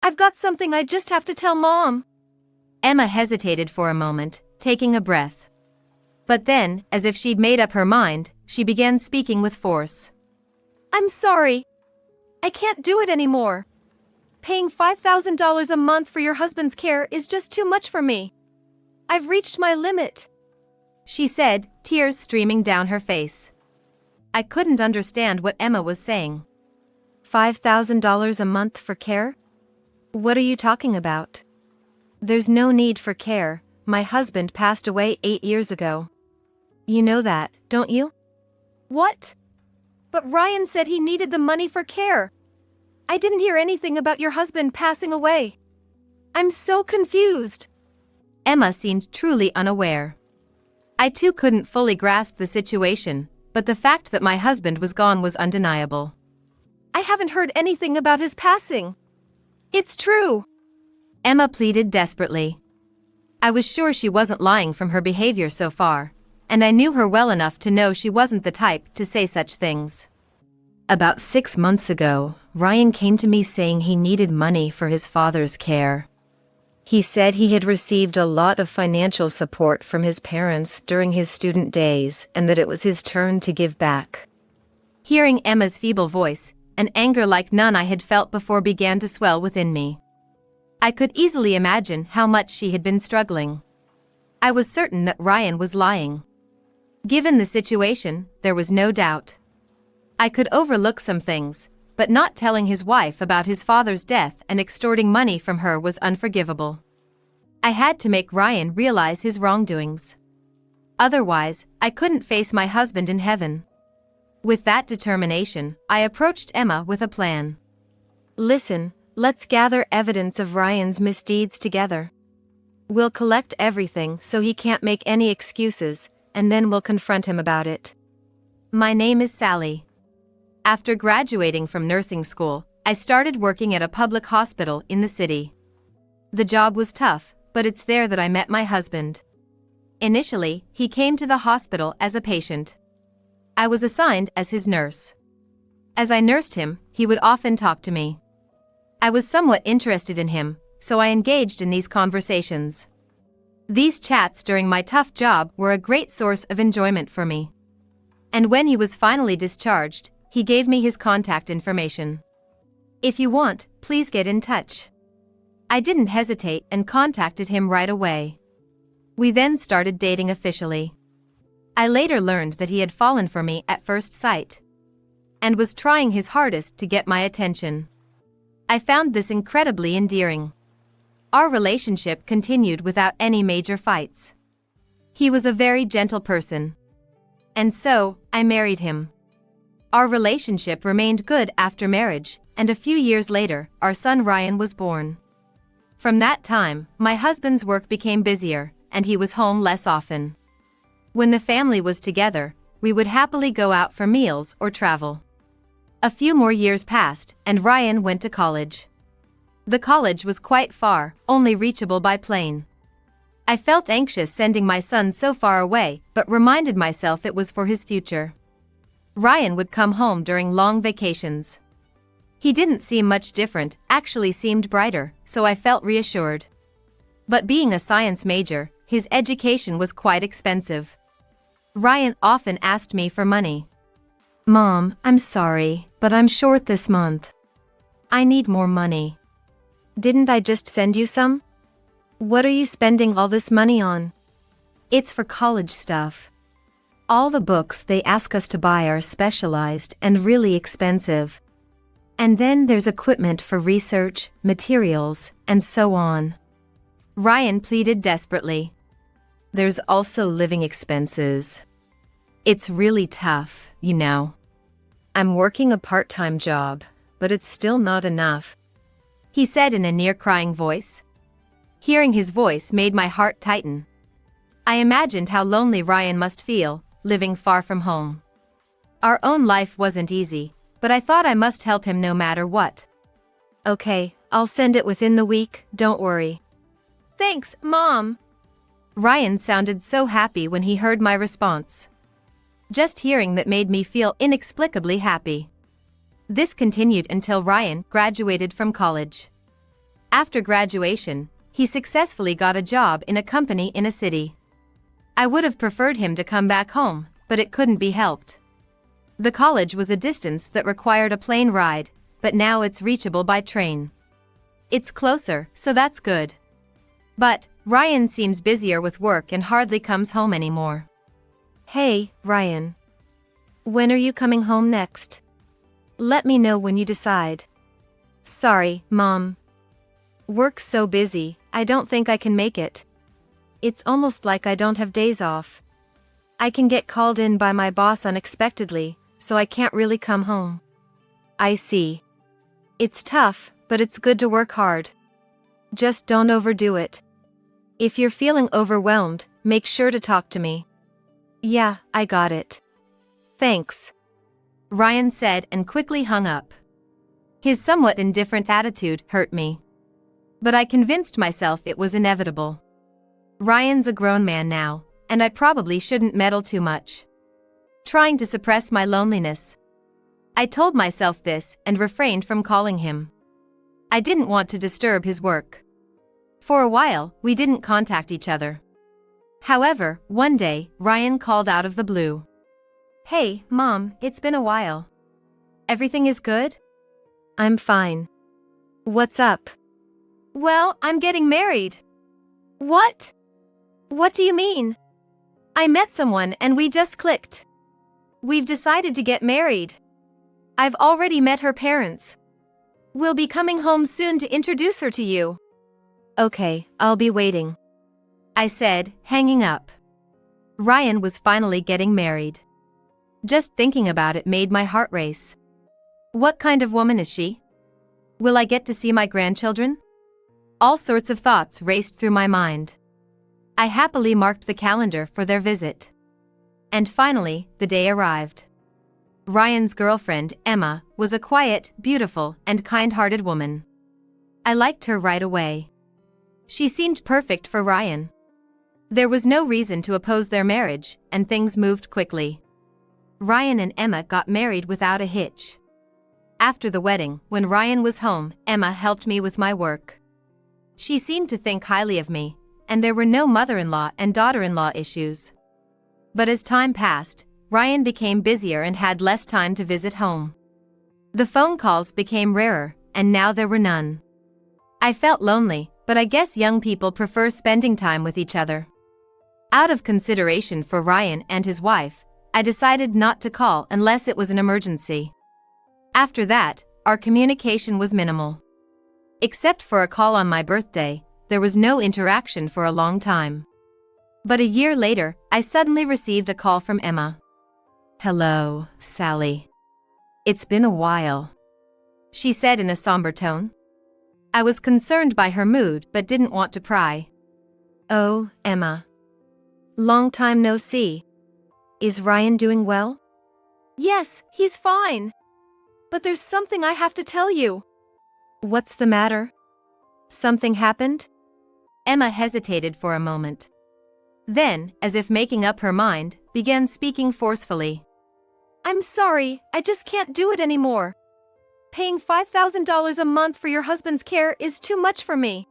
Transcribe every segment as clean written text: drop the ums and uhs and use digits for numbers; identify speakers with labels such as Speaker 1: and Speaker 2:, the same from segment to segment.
Speaker 1: I've got something I just have to tell Mom.
Speaker 2: Emma hesitated for a moment, taking a breath. But then, as if she'd made up her mind, she began speaking with force.
Speaker 1: I'm sorry. I can't do it anymore. Paying $5,000 a month for your husband's care is just too much for me. I've reached my limit,
Speaker 2: she said, tears streaming down her face. I couldn't understand what Emma was saying.
Speaker 1: $5,000 a month for care? What are you talking about? There's no need for care. My husband passed away 8 years ago. You know that, don't you? What? But Ryan said he needed the money for care. I didn't hear anything about your husband passing away. I'm so confused.
Speaker 2: Emma seemed truly unaware. I too couldn't fully grasp the situation, but the fact that my husband was gone was undeniable.
Speaker 1: I haven't heard anything about his passing. It's true,
Speaker 2: Emma pleaded desperately. I was sure she wasn't lying from her behavior so far, and I knew her well enough to know she wasn't the type to say such things. About 6 months ago, Ryan came to me saying he needed money for his father's care. He said he had received a lot of financial support from his parents during his student days and that it was his turn to give back. Hearing Emma's feeble voice, an anger like none I had felt before began to swell within me. I could easily imagine how much she had been struggling. I was certain that Ryan was lying. Given the situation, there was no doubt. I could overlook some things, but not telling his wife about his father's death and extorting money from her was unforgivable. I had to make Ryan realize his wrongdoings. Otherwise, I couldn't face my husband in heaven. With that determination, I approached Emma with a plan.
Speaker 1: Listen, let's gather evidence of Ryan's misdeeds together. We'll collect everything so he can't make any excuses, and then we'll confront him about it.
Speaker 2: My name is Sally. After graduating from nursing school, I started working at a public hospital in the city. The job was tough, but it's there that I met my husband. Initially, he came to the hospital as a patient. I was assigned as his nurse. As I nursed him, he would often talk to me. I was somewhat interested in him, so I engaged in these conversations. These chats during my tough job were a great source of enjoyment for me. And when he was finally discharged, he gave me his contact information. If you want, please get in touch. I didn't hesitate and contacted him right away. We then started dating officially. I later learned that he had fallen for me at first sight and was trying his hardest to get my attention. I found this incredibly endearing. Our relationship continued without any major fights. He was a very gentle person. And so, I married him. Our relationship remained good after marriage, and a few years later, our son Ryan was born. From that time, my husband's work became busier, and he was home less often. When the family was together, we would happily go out for meals or travel. A few more years passed, and Ryan went to college. The college was quite far, only reachable by plane. I felt anxious sending my son so far away, but reminded myself it was for his future. Ryan would come home during long vacations. He didn't seem much different, actually seemed brighter, so I felt reassured. But being a science major, his education was quite expensive. Ryan often asked me for money.
Speaker 1: Mom, I'm sorry, but I'm short this month. I need more money. Didn't I just send you some? What are you spending all this money on? It's for college stuff. All the books they ask us to buy are specialized and really expensive. And then there's equipment for research, materials, and so on.
Speaker 2: Ryan pleaded desperately.
Speaker 1: There's also living expenses. It's really tough, you know. I'm working a part-time job, but it's still not enough,
Speaker 2: he said in a near-crying voice. Hearing his voice made my heart tighten. I imagined how lonely Ryan must feel, living far from home. Our own life wasn't easy, but I thought I must help him no matter what.
Speaker 1: Okay, I'll send it within the week, don't worry.
Speaker 2: Thanks, Mom. Ryan sounded so happy when he heard my response. Just hearing that made me feel inexplicably happy. This continued until Ryan graduated from college. After graduation, he successfully got a job in a company in a city. I would have preferred him to come back home, but it couldn't be helped. The college was a distance that required a plane ride, but now it's reachable by train. It's closer, so that's good. But Ryan seems busier with work and hardly comes home anymore.
Speaker 1: Hey, Ryan. When are you coming home next? Let me know when you decide. Sorry, Mom. Work's so busy, I don't think I can make it. It's almost like I don't have days off. I can get called in by my boss unexpectedly, so I can't really come home. I see. It's tough, but it's good to work hard. Just don't overdo it. If you're feeling overwhelmed, make sure to talk to me. Yeah, I got it. Thanks.
Speaker 2: Ryan said and quickly hung up. His somewhat indifferent attitude hurt me. But I convinced myself it was inevitable. Ryan's a grown man now, and I probably shouldn't meddle too much. Trying to suppress my loneliness, I told myself this and refrained from calling him. I didn't want to disturb his work. For a while, we didn't contact each other. However, one day, Ryan called out of the blue. Hey, Mom, it's been a while. Everything is good?
Speaker 1: I'm fine. What's up?
Speaker 2: Well, I'm getting married.
Speaker 1: What? What do you mean?
Speaker 2: I met someone and we just clicked. We've decided to get married. I've already met her parents. We'll be coming home soon to introduce her to you.
Speaker 1: Okay, I'll be waiting.
Speaker 2: I said, hanging up. Ryan was finally getting married. Just thinking about it made my heart race. What kind of woman is she? Will I get to see my grandchildren? All sorts of thoughts raced through my mind. I happily marked the calendar for their visit. And finally, the day arrived. Ryan's girlfriend, Emma, was a quiet, beautiful, and kind-hearted woman. I liked her right away. She seemed perfect for Ryan. There was no reason to oppose their marriage, and things moved quickly. Ryan and Emma got married without a hitch. After the wedding, when Ryan was home, Emma helped me with my work. She seemed to think highly of me, and there were no mother-in-law and daughter-in-law issues. But as time passed, Ryan became busier and had less time to visit home. The phone calls became rarer, and now there were none. I felt lonely, but I guess young people prefer spending time with each other. Out of consideration for Ryan and his wife, I decided not to call unless it was an emergency. After that, our communication was minimal. Except for a call on my birthday, there was no interaction for a long time. But a year later, I suddenly received a call from Emma. Hello, Sally. It's been a while, she said in a somber tone. I was concerned by her mood but didn't want to pry.
Speaker 1: Oh, Emma. Long time no see. Is Ryan doing well?
Speaker 2: Yes, he's fine. But there's something I have to tell you.
Speaker 1: What's the matter? Something happened?
Speaker 2: Emma hesitated for a moment. Then, as if making up her mind, began speaking forcefully. I'm sorry, I just can't do it anymore. Paying $5,000 a month for your husband's care is too much for me.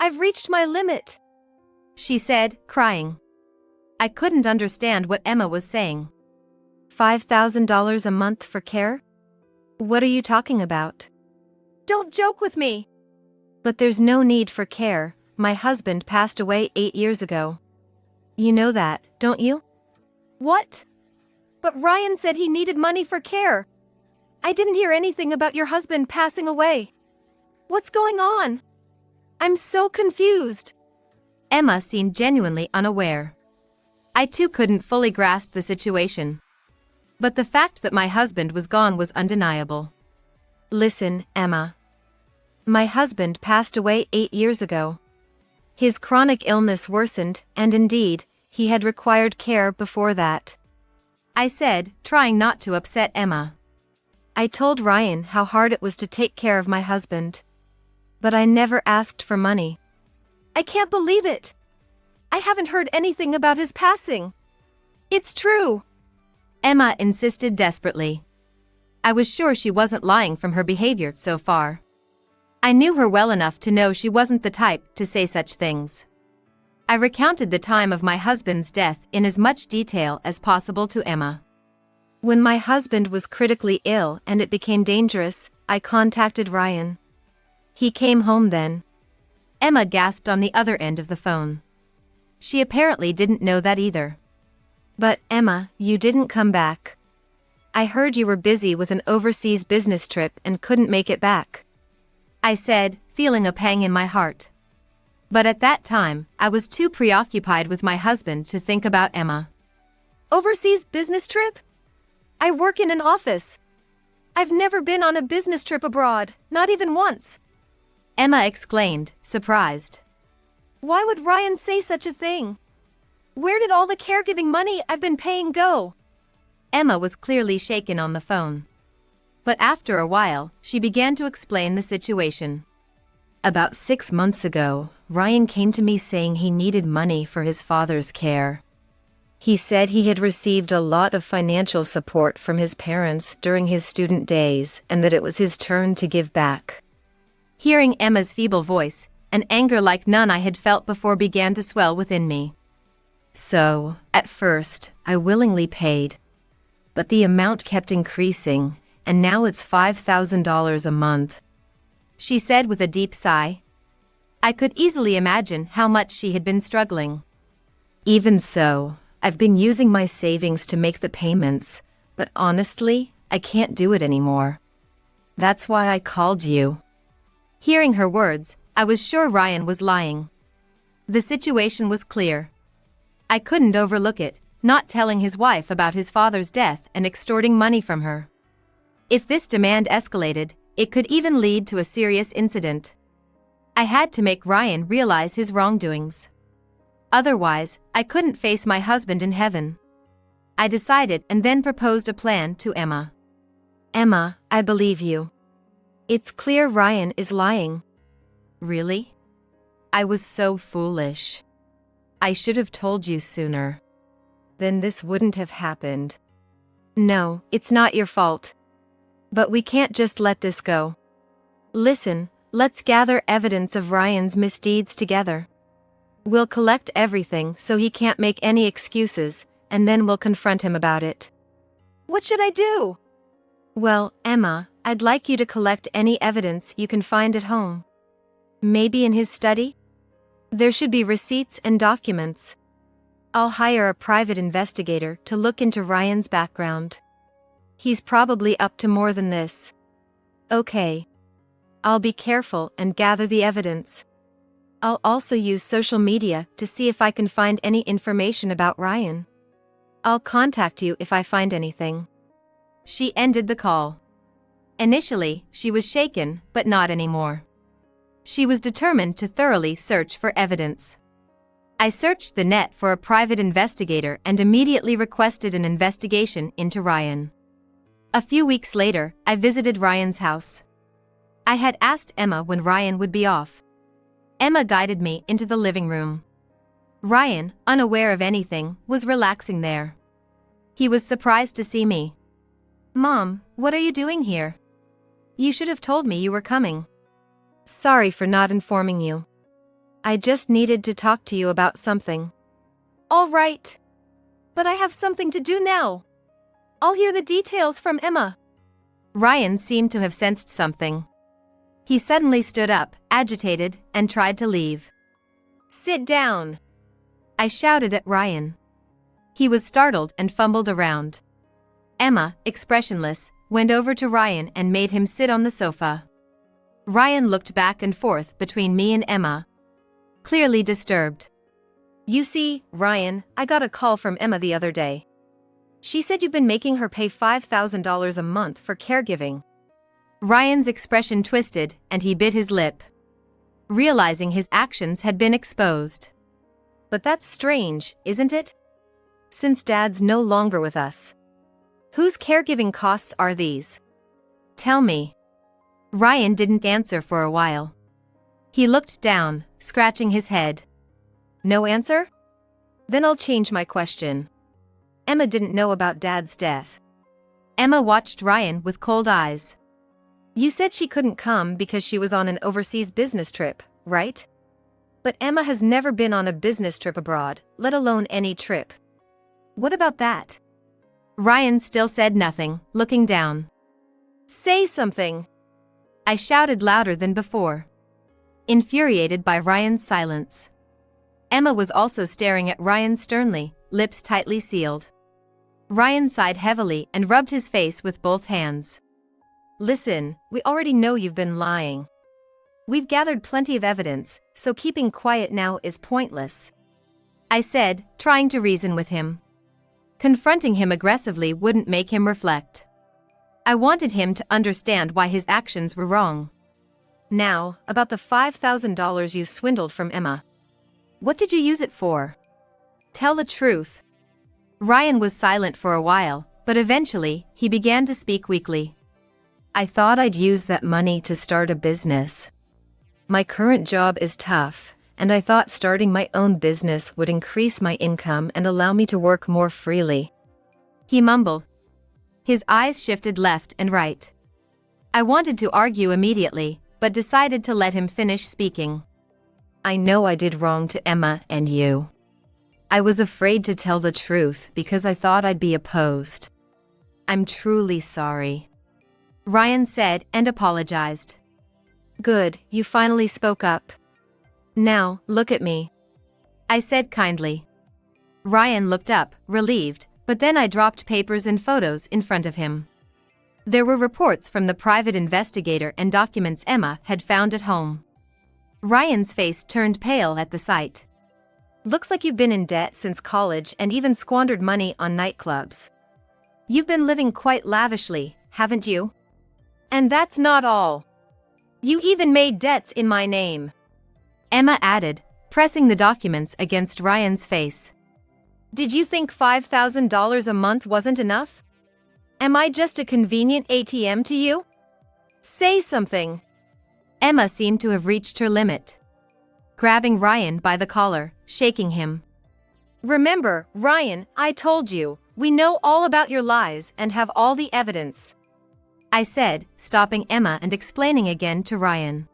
Speaker 2: I've reached my limit, she said, crying. I couldn't understand what Emma was saying.
Speaker 1: $5,000 a month for care? What are you talking about?
Speaker 2: Don't joke with me.
Speaker 1: But there's no need for care. My husband passed away 8 years ago. You know that, don't you?
Speaker 2: What? But Ryan said he needed money for care. I didn't hear anything about your husband passing away. What's going on? I'm so confused. Emma seemed genuinely unaware. I too couldn't fully grasp the situation. But the fact that my husband was gone was undeniable.
Speaker 1: Listen, Emma. My husband passed away 8 years ago. His chronic illness worsened, and indeed, he had required care before that.
Speaker 2: I said, trying not to upset Emma.
Speaker 1: I told Ryan how hard it was to take care of my husband. But I never asked for money.
Speaker 2: I can't believe it. I haven't heard anything about his passing. It's true. Emma insisted desperately. I was sure she wasn't lying from her behavior so far. I knew her well enough to know she wasn't the type to say such things. I recounted the time of my husband's death in as much detail as possible to Emma.
Speaker 1: When my husband was critically ill and it became dangerous, I contacted Ryan. He came home then.
Speaker 2: Emma gasped on the other end of the phone. She apparently didn't know that either.
Speaker 1: But, Emma, you didn't come back. I heard you were busy with an overseas business trip and couldn't make it back,
Speaker 2: I said, feeling a pang in my heart. But at that time, I was too preoccupied with my husband to think about Emma.
Speaker 1: Overseas business trip? I work in an office. I've never been on a business trip abroad, not even once,
Speaker 2: Emma exclaimed, surprised.
Speaker 1: Why would Ryan say such a thing? Where did all the caregiving money I've been paying go?
Speaker 2: Emma was clearly shaken on the phone. But after a while, she began to explain the situation.
Speaker 1: About 6 months ago, Ryan came to me saying he needed money for his father's care. He said he had received a lot of financial support from his parents during his student days and that it was his turn to give back.
Speaker 2: Hearing Emma's feeble voice, an anger like none I had felt before began to swell within me.
Speaker 1: So, at first, I willingly paid. But the amount kept increasing, and now it's $5,000 a month,
Speaker 2: she said with a deep sigh. I could easily imagine how much she had been struggling.
Speaker 1: Even so, I've been using my savings to make the payments, but honestly, I can't do it anymore. That's why I called you.
Speaker 2: Hearing her words, I was sure Ryan was lying. The situation was clear. I couldn't overlook it, not telling his wife about his father's death and extorting money from her. If this demand escalated, it could even lead to a serious incident. I had to make Ryan realize his wrongdoings. Otherwise, I couldn't face my husband in heaven. I decided and then proposed a plan to Emma.
Speaker 1: Emma, I believe you. It's clear Ryan is lying.
Speaker 2: Really?
Speaker 1: I was so foolish. I should have told you sooner. Then this wouldn't have happened. No, it's not your fault. But we can't just let this go. Listen, let's gather evidence of Ryan's misdeeds together. We'll collect everything so he can't make any excuses, and then we'll confront him about it. What should I do? Well, Emma, I'd like you to collect any evidence you can find at home. Maybe in his study? There should be receipts and documents. I'll hire a private investigator to look into Ryan's background. He's probably up to more than this. Okay. I'll be careful and gather the evidence. I'll also use social media to see if I can find any information about Ryan. I'll contact you if I find anything.
Speaker 2: She ended the call. Initially, she was shaken, but not anymore. She was determined to thoroughly search for evidence. I searched the net for a private investigator and immediately requested an investigation into Ryan. A few weeks later, I visited Ryan's house. I had asked Emma when Ryan would be off. Emma guided me into the living room. Ryan, unaware of anything, was relaxing there. He was surprised to see me.
Speaker 1: Mom, what are you doing here? You should have told me you were coming. Sorry for not informing you. I just needed to talk to you about something. All right. But I have something to do now. I'll hear the details from Emma.
Speaker 2: Ryan seemed to have sensed something. He suddenly stood up, agitated, and tried to leave.
Speaker 1: Sit down,
Speaker 2: I shouted at Ryan. He was startled and fumbled around. Emma, expressionless, went over to Ryan and made him sit on the sofa. Ryan looked back and forth between me and Emma, clearly disturbed.
Speaker 1: You see, Ryan, I got a call from Emma the other day. She said you've been making her pay $5,000 a month for caregiving.
Speaker 2: Ryan's expression twisted and he bit his lip, realizing his actions had been exposed.
Speaker 1: But that's strange, isn't it? Since Dad's no longer with us. Whose caregiving costs are these?
Speaker 2: Tell me. Ryan didn't answer for a while. He looked down, scratching his head.
Speaker 1: No answer? Then I'll change my question. Emma didn't know about Dad's death.
Speaker 2: Emma watched Ryan with cold eyes.
Speaker 1: You said she couldn't come because she was on an overseas business trip, right? But Emma has never been on a business trip abroad, let alone any trip. What about that?
Speaker 2: Ryan still said nothing, looking down.
Speaker 1: Say something!
Speaker 2: I shouted louder than before, infuriated by Ryan's silence. Emma was also staring at Ryan sternly, lips tightly sealed. Ryan sighed heavily and rubbed his face with both hands.
Speaker 1: Listen, we already know you've been lying. We've gathered plenty of evidence, so keeping quiet now is pointless,
Speaker 2: I said, trying to reason with him. Confronting him aggressively wouldn't make him reflect. I wanted him to understand why his actions were wrong.
Speaker 1: Now, about the $5,000 you swindled from Emma. What did you use it for? Tell the truth.
Speaker 2: Ryan was silent for a while, but eventually, he began to speak weakly.
Speaker 1: I thought I'd use that money to start a business. My current job is tough, and I thought starting my own business would increase my income and allow me to work more freely.
Speaker 2: He mumbled. His eyes shifted left and right. I wanted to argue immediately, but decided to let him finish speaking.
Speaker 1: I know I did wrong to Emma and you. I was afraid to tell the truth because I thought I'd be opposed. I'm truly sorry,
Speaker 2: Ryan said and apologized.
Speaker 1: Good, you finally spoke up. Now, look at me,
Speaker 2: I said kindly. Ryan looked up, relieved, but then I dropped papers and photos in front of him. There were reports from the private investigator and documents Emma had found at home. Ryan's face turned pale at the sight.
Speaker 1: Looks like you've been in debt since college and even squandered money on nightclubs. You've been living quite lavishly, haven't you? And that's not all. You even made debts in my name,
Speaker 2: Emma added, pressing the documents against Ryan's face.
Speaker 1: Did you think $5,000 a month wasn't enough? Am I just a convenient ATM to you? Say something.
Speaker 2: Emma seemed to have reached her limit. Grabbing Ryan by the collar, shaking him.
Speaker 1: Remember, Ryan, I told you, we know all about your lies and have all the evidence,
Speaker 2: I said, stopping Emma and explaining again to Ryan.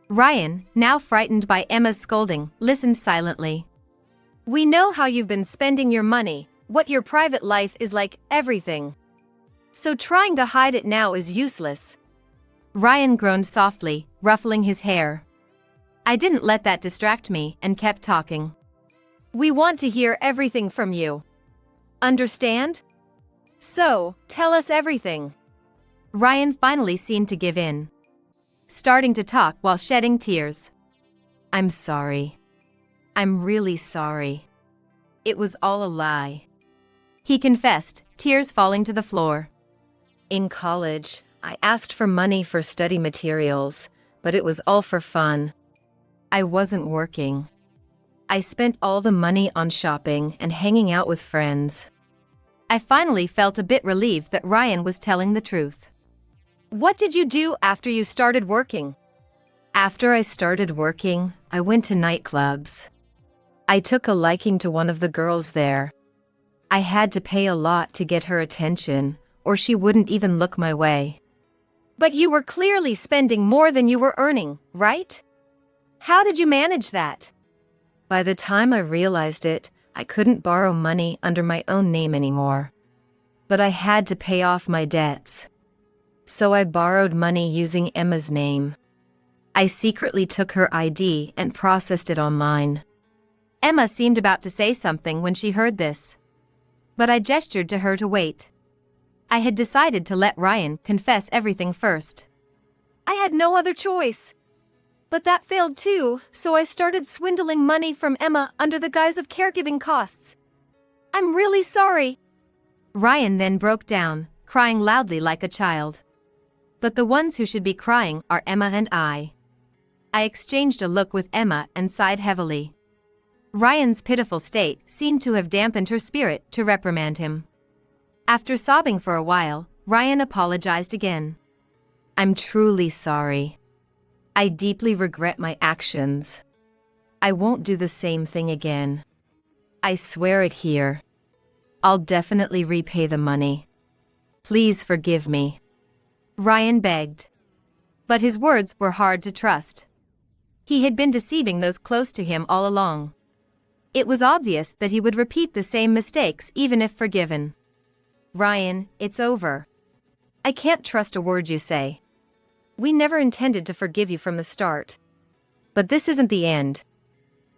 Speaker 2: Ryan, now frightened by Emma's scolding, listened silently.
Speaker 1: We know how you've been spending your money, what your private life is like, everything. So trying to hide it now is useless.
Speaker 2: Ryan groaned softly, ruffling his hair. I didn't let that distract me and kept talking.
Speaker 1: We want to hear everything from you. Understand? So, tell us everything.
Speaker 2: Ryan finally seemed to give in, starting to talk while shedding tears.
Speaker 1: I'm sorry. I'm really sorry. It was all a lie,
Speaker 2: he confessed, tears falling to the floor.
Speaker 1: In college, I asked for money for study materials, but it was all for fun. I wasn't working. I spent all the money on shopping and hanging out with friends.
Speaker 2: I finally felt a bit relieved that Ryan was telling the truth.
Speaker 1: What did you do after you started working? After I started working, I went to nightclubs. I took a liking to one of the girls there. I had to pay a lot to get her attention, or she wouldn't even look my way. But you were clearly spending more than you were earning, right? How did you manage that? By the time I realized it, I couldn't borrow money under my own name anymore. But I had to pay off my debts. So I borrowed money using Emma's name. I secretly took her ID and processed it online.
Speaker 2: Emma seemed about to say something when she heard this, but I gestured to her to wait. I had decided to let Ryan confess everything first.
Speaker 1: I had no other choice. But that failed too, so I started swindling money from Emma under the guise of caregiving costs. I'm really sorry.
Speaker 2: Ryan then broke down, crying loudly like a child. But the ones who should be crying are Emma and I. I exchanged a look with Emma and sighed heavily. Ryan's pitiful state seemed to have dampened her spirit to reprimand him. After sobbing for a while, Ryan apologized again.
Speaker 1: I'm truly sorry. I deeply regret my actions. I won't do the same thing again. I swear it here. I'll definitely repay the money. Please forgive me,
Speaker 2: Ryan begged. But his words were hard to trust. He had been deceiving those close to him all along. It was obvious that he would repeat the same mistakes even if forgiven.
Speaker 1: Ryan, it's over. I can't trust a word you say. We never intended to forgive you from the start. But this isn't the end.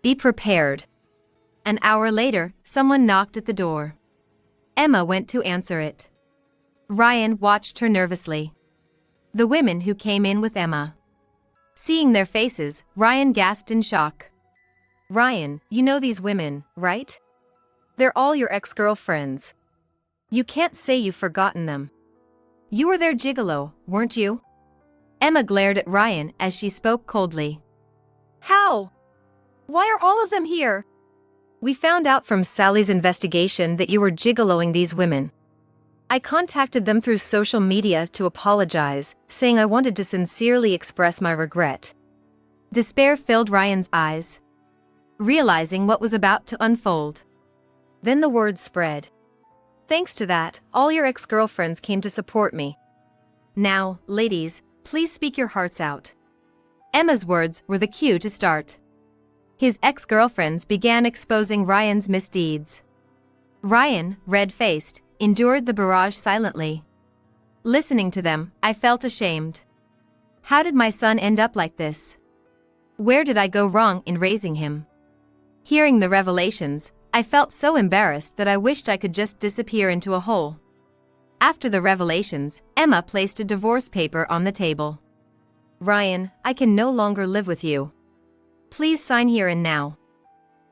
Speaker 1: Be prepared.
Speaker 2: An hour later, someone knocked at the door. Emma went to answer it. Ryan watched her nervously. The women who came in with Emma. Seeing their faces, Ryan gasped in shock.
Speaker 1: Ryan, you know these women, right? They're all your ex-girlfriends. You can't say you've forgotten them. You were their gigolo, weren't you?
Speaker 2: Emma glared at Ryan as she spoke coldly.
Speaker 1: How? Why are all of them here? We found out from Sally's investigation that you were gigoloing these women. I contacted them through social media to apologize, saying I wanted to sincerely express my regret.
Speaker 2: Despair filled Ryan's eyes, realizing what was about to unfold.
Speaker 1: Then the word spread. Thanks to that, all your ex-girlfriends came to support me. Now, ladies, please speak your hearts out.
Speaker 2: Emma's words were the cue to start. His ex-girlfriends began exposing Ryan's misdeeds. Ryan, red-faced, endured the barrage silently. Listening to them, I felt ashamed. How did my son end up like this? Where did I go wrong in raising him? Hearing the revelations, I felt so embarrassed that I wished I could just disappear into a hole. After the revelations, Emma placed a divorce paper on the table.
Speaker 1: Ryan, I can no longer live with you. Please sign here and now.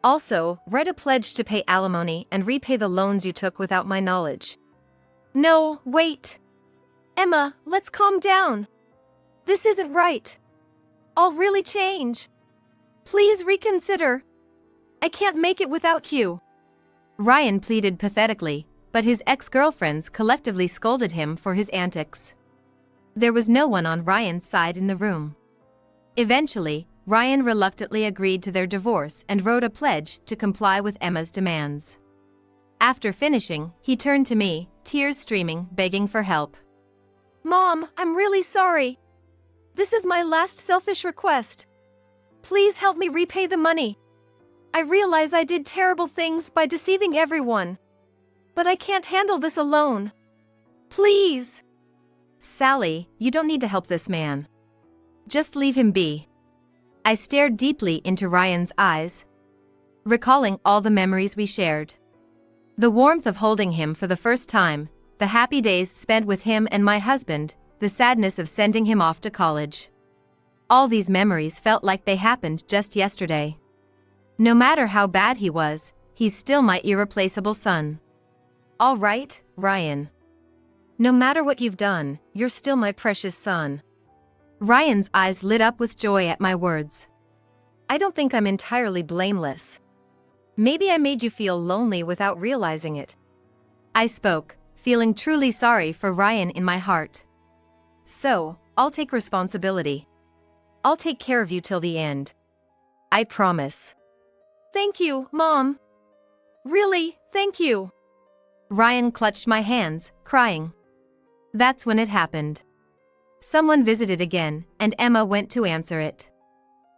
Speaker 1: Also, write a pledge to pay alimony and repay the loans you took without my knowledge. No, wait. Emma, let's calm down. This isn't right. I'll really change. Please reconsider. I can't make it without you.
Speaker 2: Ryan pleaded pathetically, but his ex-girlfriends collectively scolded him for his antics. There was no one on Ryan's side in the room. Eventually, Ryan reluctantly agreed to their divorce and wrote a pledge to comply with Emma's demands. After finishing, he turned to me, tears streaming, begging for help.
Speaker 1: Mom, I'm really sorry. This is my last selfish request. Please help me repay the money. I realize I did terrible things by deceiving everyone. But I can't handle this alone. Please.
Speaker 2: Sally, you don't need to help this man. Just leave him be. I stared deeply into Ryan's eyes, recalling all the memories we shared. The warmth of holding him for the first time, the happy days spent with him and my husband, the sadness of sending him off to college. All these memories felt like they happened just yesterday. No matter how bad he was, he's still my irreplaceable son.
Speaker 1: All right, Ryan. No matter what you've done, you're still my precious son.
Speaker 2: Ryan's eyes lit up with joy at my words.
Speaker 1: I don't think I'm entirely blameless. Maybe I made you feel lonely without realizing it.
Speaker 2: I spoke, feeling truly sorry for Ryan in my heart.
Speaker 1: So, I'll take responsibility. I'll take care of you till the end. I promise. Thank you, Mom. Really, thank you.
Speaker 2: Ryan clutched my hands, crying. That's when it happened. Someone visited again, and Emma went to answer it.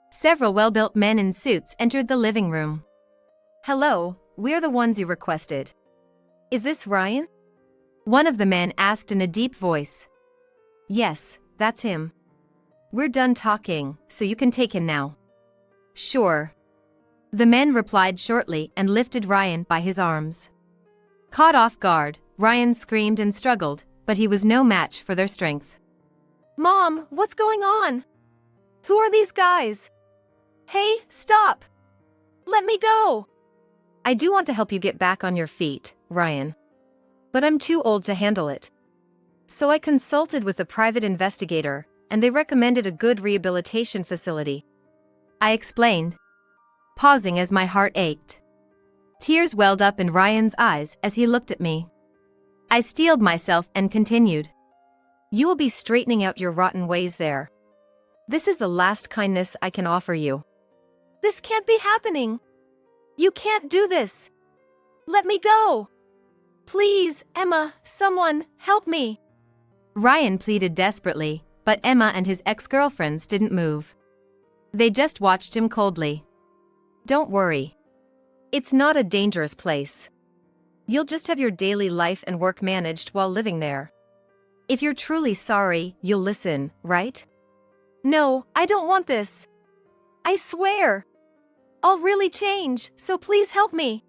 Speaker 2: Several well-built men in suits entered the living room.
Speaker 1: Hello, we're the ones you requested. Is this Ryan?
Speaker 2: One of the men asked in a deep voice.
Speaker 1: Yes, that's him. We're done talking, so you can take him now.
Speaker 2: Sure. The men replied shortly and lifted Ryan by his arms. Caught off guard, Ryan screamed and struggled, but he was no match for their strength.
Speaker 1: Mom, what's going on? Who are these guys? Hey, stop! Let me go! I do want to help you get back on your feet, Ryan. But I'm too old to handle it. So I consulted with a private investigator, and they recommended a good rehabilitation facility.
Speaker 2: I explained, pausing as my heart ached. Tears welled up in Ryan's eyes as he looked at me. I steeled myself and continued.
Speaker 1: You will be straightening out your rotten ways there. This is the last kindness I can offer you. This can't be happening. You can't do this. Let me go. Please, Emma, someone, help me.
Speaker 2: Ryan pleaded desperately, but Emma and his ex-girlfriends didn't move. They just watched him coldly.
Speaker 1: Don't worry. It's not a dangerous place. You'll just have your daily life and work managed while living there. If you're truly sorry, you'll listen, right? No, I don't want this. I swear. I'll really change, so please help me.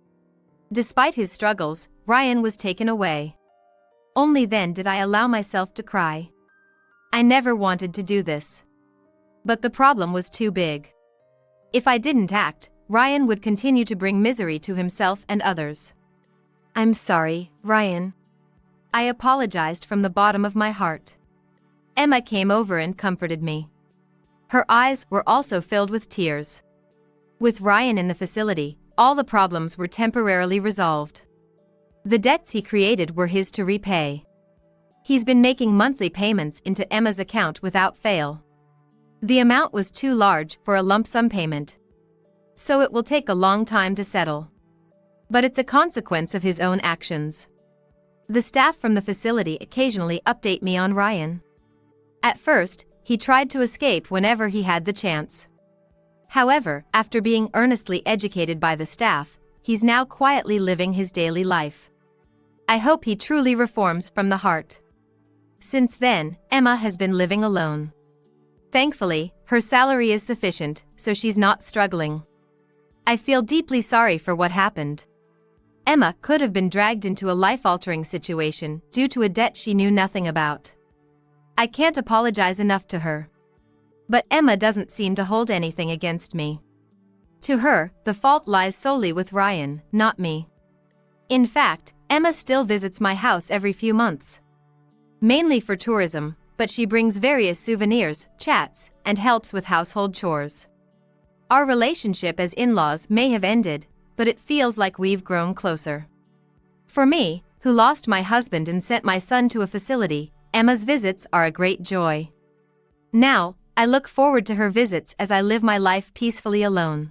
Speaker 2: Despite his struggles, Ryan was taken away. Only then did I allow myself to cry. I never wanted to do this. But the problem was too big. If I didn't act, Ryan would continue to bring misery to himself and others.
Speaker 1: I'm sorry, Ryan.
Speaker 2: I apologized from the bottom of my heart. Emma came over and comforted me. Her eyes were also filled with tears. With Ryan in the facility, all the problems were temporarily resolved. The debts he created were his to repay. He's been making monthly payments into Emma's account without fail. The amount was too large for a lump sum payment. So it will take a long time to settle. But it's a consequence of his own actions. The staff from the facility occasionally update me on Ryan. At first, he tried to escape whenever he had the chance. However, after being earnestly educated by the staff, he's now quietly living his daily life. I hope he truly reforms from the heart. Since then, Emma has been living alone. Thankfully, her salary is sufficient, so she's not struggling. I feel deeply sorry for what happened. Emma could have been dragged into a life-altering situation due to a debt she knew nothing about. I can't apologize enough to her. But Emma doesn't seem to hold anything against me. To her, the fault lies solely with Ryan, not me. In fact, Emma still visits my house every few months. Mainly for tourism, but she brings various souvenirs, chats, and helps with household chores. Our relationship as in-laws may have ended, but it feels like we've grown closer. For me, who lost my husband and sent my son to a facility, Emma's visits are a great joy. Now, I look forward to her visits as I live my life peacefully alone.